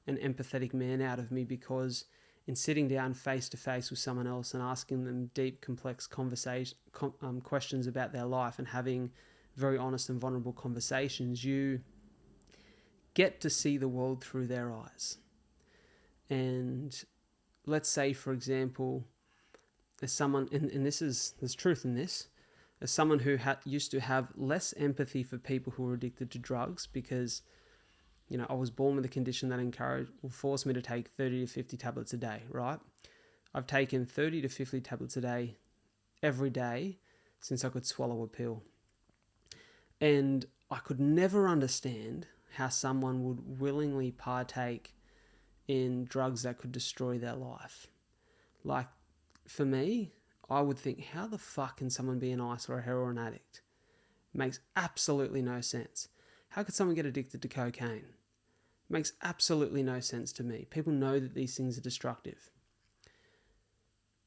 an empathetic man out of me, because in sitting down face to face with someone else and asking them deep, complex questions about their life and having very honest and vulnerable conversations, you get to see the world through their eyes. And let's say, for example, as someone, and there's truth in this, as someone who used to have less empathy for people who were addicted to drugs, because I was born with a condition that forced me to take 30 to 50 tablets a day, right? I've taken 30 to 50 tablets a day every day since I could swallow a pill. And I could never understand how someone would willingly partake in drugs that could destroy their life. Like, for me, I would think, how the fuck can someone be an ice or a heroin addict? Makes absolutely no sense. How could someone get addicted to cocaine? Makes absolutely no sense to me. People know that these things are destructive.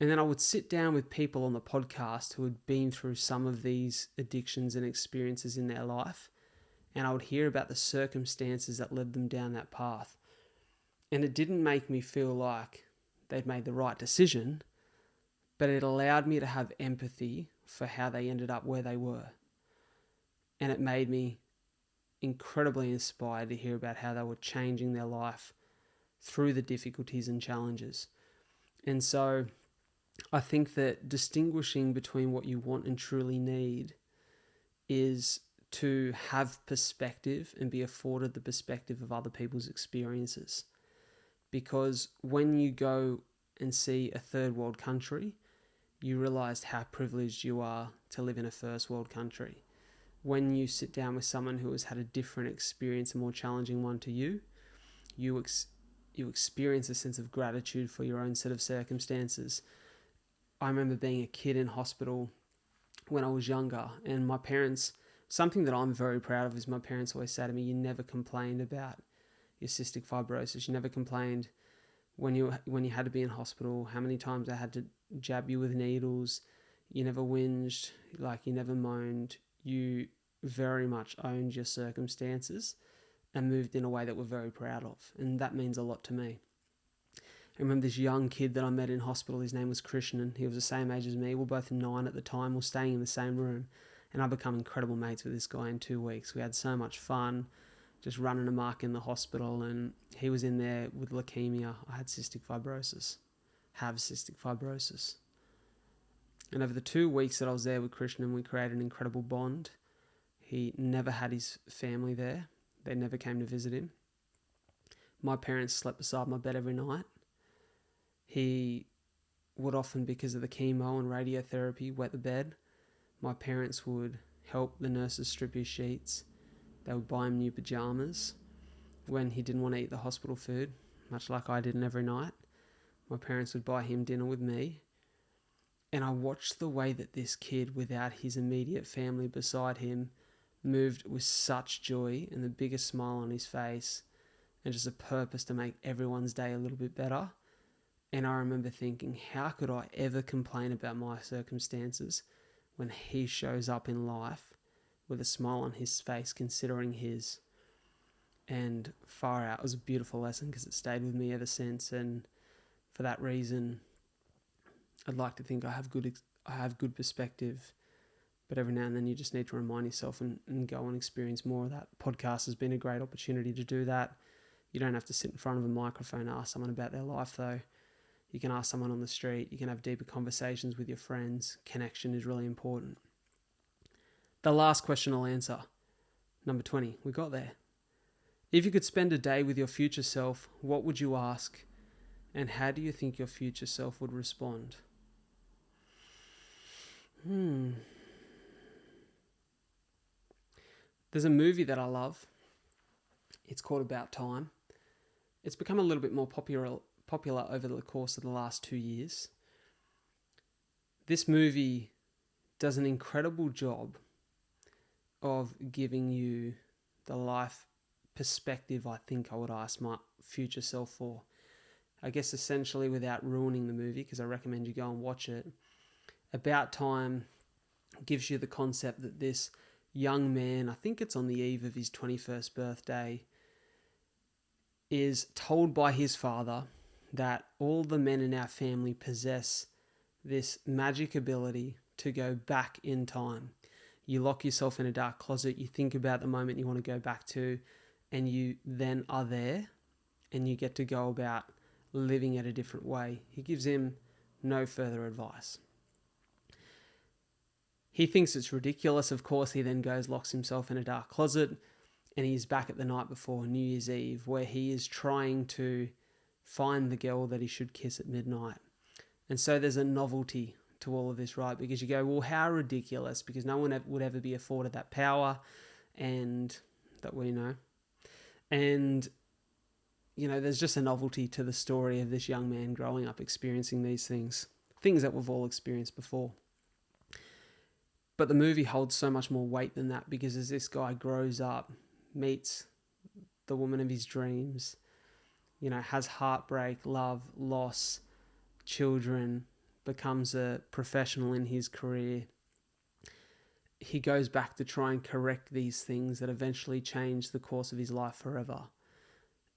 And then I would sit down with people on the podcast who had been through some of these addictions and experiences in their life, and I would hear about the circumstances that led them down that path. And it didn't make me feel like they'd made the right decision, but it allowed me to have empathy for how they ended up where they were. And it made me incredibly inspired to hear about how they were changing their life through the difficulties and challenges. And so I think that distinguishing between what you want and truly need is to have perspective and be afforded the perspective of other people's experiences. Because when you go and see a third world country, you realize how privileged you are to live in a first world country. When you sit down with someone who has had a different experience, a more challenging one to you, you experience a sense of gratitude for your own set of circumstances. I remember being a kid in hospital when I was younger, and my parents, something that I'm very proud of is my parents always say to me, you never complained about your cystic fibrosis. You never complained when you had to be in hospital, how many times I had to jab you with needles. You never whinged, like you never moaned. You very much owned your circumstances and moved in a way that we're very proud of. And that means a lot to me. I remember this young kid that I met in hospital. His name was Christian, and he was the same age as me. We were both 9 at the time. We were staying in the same room. And I become incredible mates with this guy in 2 weeks. We had so much fun just running amok in the hospital. And he was in there with leukemia. I had cystic fibrosis. Have cystic fibrosis. And over the 2 weeks that I was there with Christian, we created an incredible bond. He never had his family there. They never came to visit him. My parents slept beside my bed every night. He would often, because of the chemo and radiotherapy, wet the bed. My parents would help the nurses strip his sheets. They would buy him new pajamas when he didn't want to eat the hospital food, much like I did every night. My parents would buy him dinner with me. And I watched the way that this kid, without his immediate family beside him, moved with such joy and the biggest smile on his face and just a purpose to make everyone's day a little bit better. And I remember thinking, how could I ever complain about my circumstances when he shows up in life with a smile on his face considering his? And far out, it was a beautiful lesson because it stayed with me ever since. And for that reason, I'd like to think I have good perspective, but every now and then you just need to remind yourself and go and experience more of that. Podcast has been a great opportunity to do that. You don't have to sit in front of a microphone and ask someone about their life though. You can ask someone on the street. You can have deeper conversations with your friends. Connection is really important. The last question I'll answer. Number 20. We got there. If you could spend a day with your future self, what would you ask? And how do you think your future self would respond? There's a movie that I love. It's called About Time. It's become a little bit more popular over the course of the last 2 years. This movie does an incredible job of giving you the life perspective I think I would ask my future self for. I guess essentially, without ruining the movie, because I recommend you go and watch it, About Time gives you the concept that this young man, I think it's on the eve of his 21st birthday, is told by his father that all the men in our family possess this magic ability to go back in time. You lock yourself in a dark closet, you think about the moment you want to go back to, and you then are there, and you get to go about living it a different way. He gives him no further advice. He thinks it's ridiculous, of course. He then goes, locks himself in a dark closet, and he's back at the night before New Year's Eve, where he is trying to find the girl that he should kiss at midnight. And so there's a novelty to all of this, right? Because you go, well, how ridiculous, because no one would ever be afforded that power, and that we know. And, you know, there's just a novelty to the story of this young man growing up, experiencing these things that we've all experienced before. But the movie holds so much more weight than that, because as this guy grows up, meets the woman of his dreams, you know, has heartbreak, love, loss, children, becomes a professional in his career, he goes back to try and correct these things that eventually change the course of his life forever.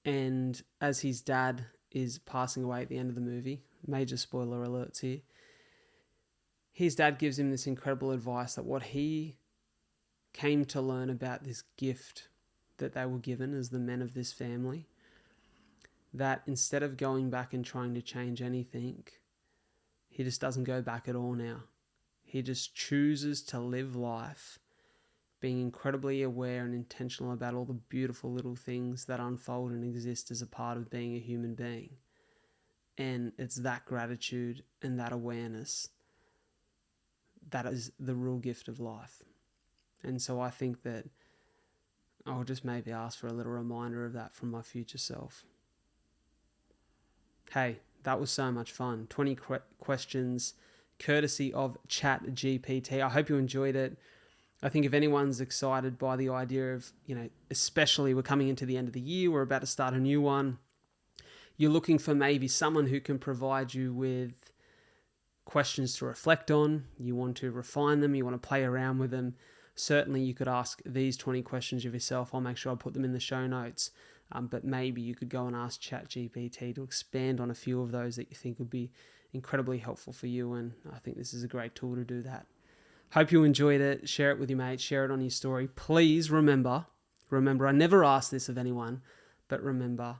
And as his dad is passing away at the end of the movie, major spoiler alerts here, his dad gives him this incredible advice that what he came to learn about this gift that they were given as the men of this family, that instead of going back and trying to change anything, he just doesn't go back at all now. He just chooses to live life being incredibly aware and intentional about all the beautiful little things that unfold and exist as a part of being a human being. And it's that gratitude and that awareness that is the real gift of life. And so I think that I'll just maybe ask for a little reminder of that from my future self. Hey, that was so much fun. 20 questions courtesy of Chat GPT. I hope you enjoyed it. I think if anyone's excited by the idea of, especially we're coming into the end of the year, we're about to start a new one, you're looking for maybe someone who can provide you with questions to reflect on, you want to refine them, you want to play around with them, certainly you could ask these 20 questions of yourself. I'll make sure I put them in the show notes. But maybe you could go and ask ChatGPT to expand on a few of those that you think would be incredibly helpful for you. And I think this is a great tool to do that. Hope you enjoyed it. Share it with your mates. Share it on your story. Please remember, I never ask this of anyone, but remember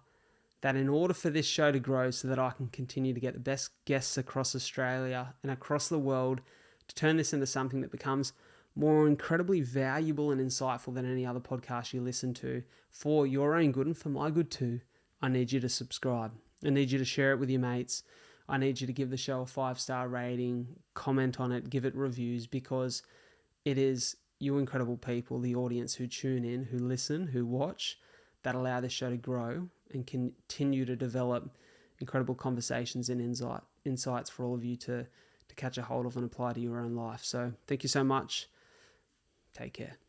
that in order for this show to grow so that I can continue to get the best guests across Australia and across the world to turn this into something that becomes more incredibly valuable and insightful than any other podcast you listen to, for your own good and for my good too, I need you to subscribe. I need you to share it with your mates. I need you to give the show a 5-star rating, comment on it, give it reviews, because it is you incredible people, the audience who tune in, who listen, who watch, that allow this show to grow and continue to develop incredible conversations and insights for all of you to catch a hold of and apply to your own life. So thank you so much. Take care.